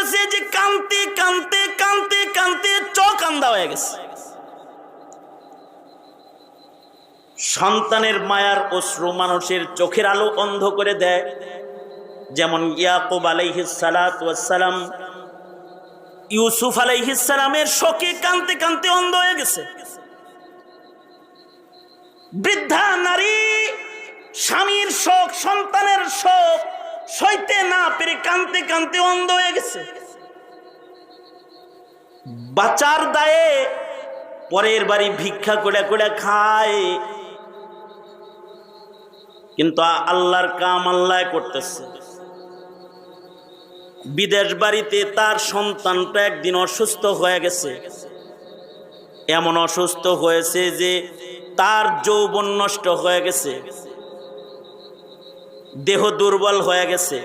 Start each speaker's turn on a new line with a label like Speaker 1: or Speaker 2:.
Speaker 1: বলতেছে যে কানতে কানতে কানতে কানতে চোখ আন্ধা হয়ে গেছে। সন্তানের মায়ার অশ্রু মানুষের চোখের আলো অন্ধ করে দেয়। যেমন ইয়াকুব আলাইহিস সালাতু ওয়াস সালাম ইউসুফ আলাইহিস সালামের শোকে কানতে কানতে অন্ধ হয়ে গেছে। বৃদ্ধা নারী স্বামীর শোক, সন্তানের শোক সইতে না পেরে কানতে কানতে অন্ধ হয়ে গেছে। বাঁচার দায়ে পরের বাড়ি ভিক্ষা করে করে খায়, কিন্তু আল্লাহর কাম আল্লাহ করতেছে। বিদেশ বাড়িতে তার সন্তানটা একদিন অসুস্থ হয়ে গেছে। এমন অসুস্থ হয়েছে যে তার যৌবন নষ্ট হয়ে গেছে, দেহ দুর্বল হয়ে গেছে।